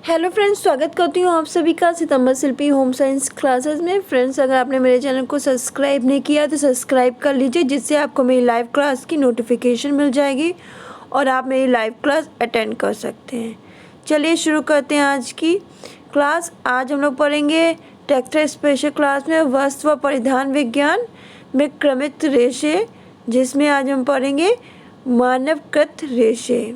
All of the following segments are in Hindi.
हेलो फ्रेंड्स, स्वागत करती हूँ आप सभी का सितंबर शिल्पी होम साइंस क्लासेस में। फ्रेंड्स, अगर आपने मेरे चैनल को सब्सक्राइब नहीं किया तो सब्सक्राइब कर लीजिए, जिससे आपको मेरी लाइव क्लास की नोटिफिकेशन मिल जाएगी और आप मेरी लाइव क्लास अटेंड कर सकते हैं। चलिए शुरू करते हैं आज की क्लास। आज हम लोग पढ़ेंगे टेक्सटाइल स्पेशल क्लास में वस्त्र व परिधान विज्ञान में क्रमित रेशे, जिसमें आज हम पढ़ेंगे मानवकृत रेशे,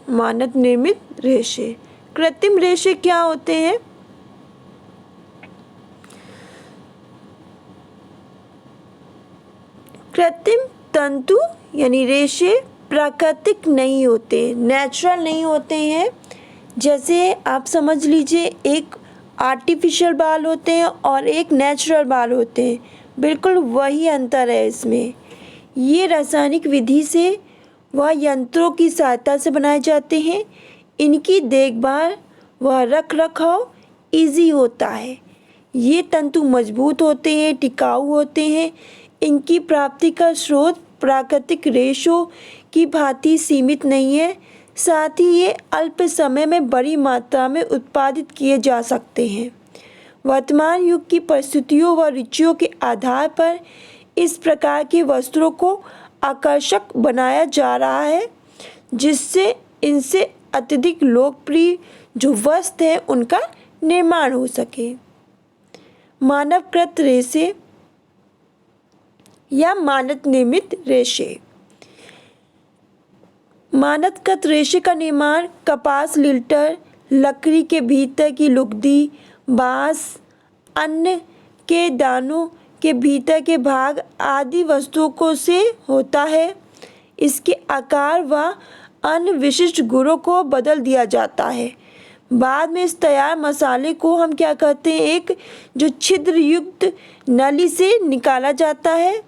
मानव निर्मित रेशे। कृत्रिम रेशे क्या होते हैं? कृत्रिम तंतु यानी रेशे प्राकृतिक नहीं होते, नेचुरल नहीं होते हैं। जैसे आप समझ लीजिए, एक आर्टिफिशियल बाल होते हैं और एक नेचुरल बाल होते हैं, बिल्कुल वही अंतर है इसमें। ये रासायनिक विधि से व यंत्रों की सहायता से बनाए जाते हैं। इनकी देखभाल व रख रखाव ईजी होता है। ये तंतु मजबूत होते हैं, टिकाऊ होते हैं। इनकी प्राप्ति का स्रोत प्राकृतिक रेशों की भांति सीमित नहीं है, साथ ही ये अल्प समय में बड़ी मात्रा में उत्पादित किए जा सकते हैं। वर्तमान युग की परिस्थितियों व रुचियों के आधार पर इस प्रकार के वस्त्रों को आकर्षक बनाया जा रहा है, जिससे इनसे अत्यधिक लोकप्रिय जो वस्त्र है उनका निर्माण हो सके। मानवकृत रेशे या मानव निर्मित रेशे। मानवकृत रेशे का निर्माण कपास, लिल्टर, लकड़ी के भीतर की लुगदी, बांस, अन्न के दानों के भीतर के भाग आदि वस्तुओं को से होता है। इसके आकार व अन्य विशिष्ट गुणों को बदल दिया जाता है। बाद में इस तैयार मसाले को हम क्या करते हैं, एक जो छिद्र युक्त नली से निकाला जाता है।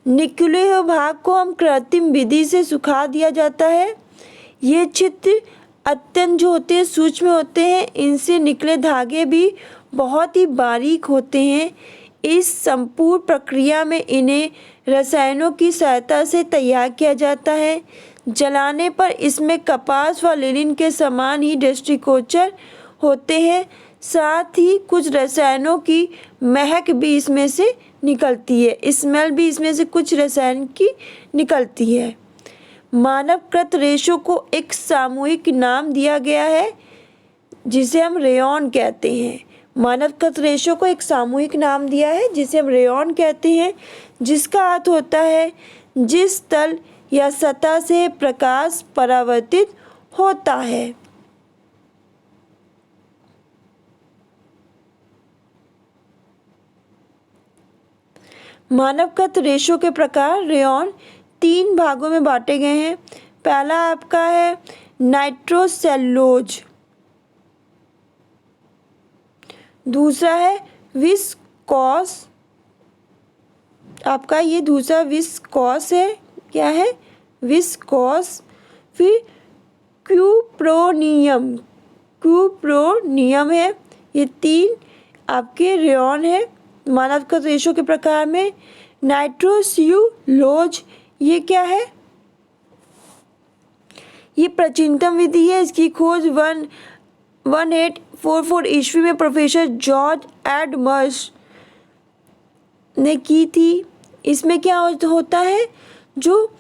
निकले हुए भाग को हम कृत्रिम विधि से सुखा दिया जाता है। ये छिद्र अत्यंत जो होते हैं सूक्ष्म होते हैं, इनसे निकले धागे भी बहुत ही बारीक होते हैं। इस संपूर्ण प्रक्रिया में इन्हें रसायनों की सहायता से तैयार किया जाता है। जलाने पर इसमें कपास व लिनन के समान ही दृष्टिगोचर होते हैं। साथ ही कुछ रसायनों की महक भी इसमें से निकलती है, स्मेल भी इसमें से कुछ रसायन की निकलती है। मानवकृत रेशों को एक सामूहिक नाम दिया गया है, जिसे हम रेयॉन कहते हैं। मानवकृत रेशों को एक सामूहिक नाम दिया है, जिसे हम रेयॉन कहते हैं, जिसका अर्थ होता है जिस तल या सतह से प्रकाश परावर्तित होता है। मानवकृत रेशों के प्रकार रेयॉन 3 भागों में बांटे गए हैं। पहला आपका है नाइट्रोसेल्यूलोज, दूसरा है विस्कोस, आपका ये दूसरा विस्कोस है, क्या है विस्कोस। फिर क्यूप्रोनियम, क्यूप्रोनियम है। ये 3 आपके रेयॉन है मानवकृत रेशों के प्रकार में। नाइट्रोसेल्यूलोज ये क्या है, ये प्राचीनतम विधि है। इसकी खोज 1844 ईस्वी में प्रोफेसर जॉर्ज एडमर्स ने की थी। इसमें क्या होता है, जो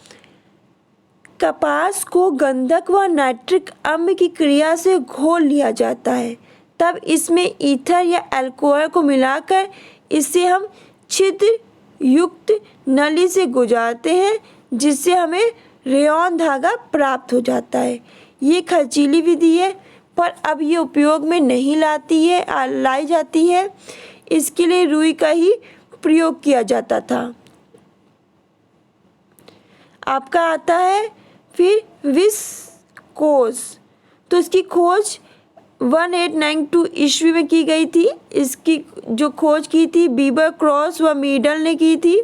कपास को गंधक व नाइट्रिक अम्ल की क्रिया से घोल लिया जाता है, तब इसमें ईथर या अल्कोहल को मिलाकर इसे हम छिद्र युक्त नली से गुजारते हैं, जिससे हमें रेयॉन धागा प्राप्त हो जाता है। ये खर्चीली विधि है, पर अब ये उपयोग में नहीं लाई जाती है। इसके लिए रुई का ही प्रयोग किया जाता था। आपका आता है फिर विस्कोस, तो इसकी खोज 1892 ईस्वी में की गई थी। इसकी जो खोज की थी बीबर, क्रॉस व मीडल ने की थी।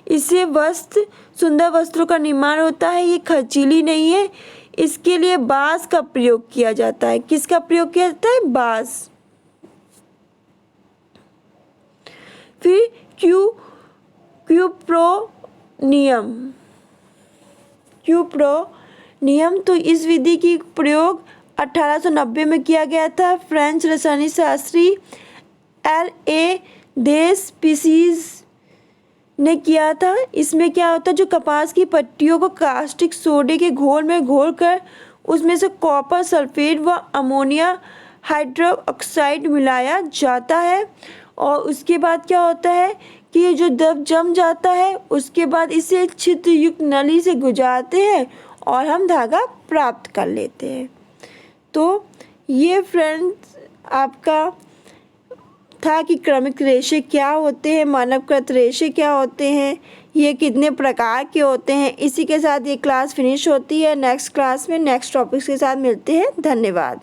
इससे सुंदर वस्त्रों का निर्माण होता है। ये खर्चीली नहीं है। इसके लिए बांस का प्रयोग किया जाता है। किसका प्रयोग किया जाता है, बांस। फिर क्यूप्रोनियम नियम। तो इस विधि की प्रयोग 1890 में किया गया था। फ्रेंच रसायन शास्त्री L.A. दे स्पीसीज ने किया था। इसमें क्या होता है, जो कपास की पट्टियों को कास्टिक सोडे के घोल में घोलकर उसमें से कॉपर सल्फेट व अमोनिया हाइड्रोक्साइड मिलाया जाता है और उसके बाद क्या होता है कि ये जो द्रव जम जाता है उसके बाद इसे छिद्रयुक्त नली से गुजारते हैं और हम धागा प्राप्त कर लेते हैं। तो ये फ्रेंड्स आपका था कि क्रमिक रेशे क्या होते हैं, मानवकृत रेशे क्या होते हैं, ये कितने प्रकार के होते हैं। इसी के साथ ये क्लास फिनिश होती है। नेक्स्ट क्लास में नेक्स्ट टॉपिक्स के साथ मिलते हैं। धन्यवाद।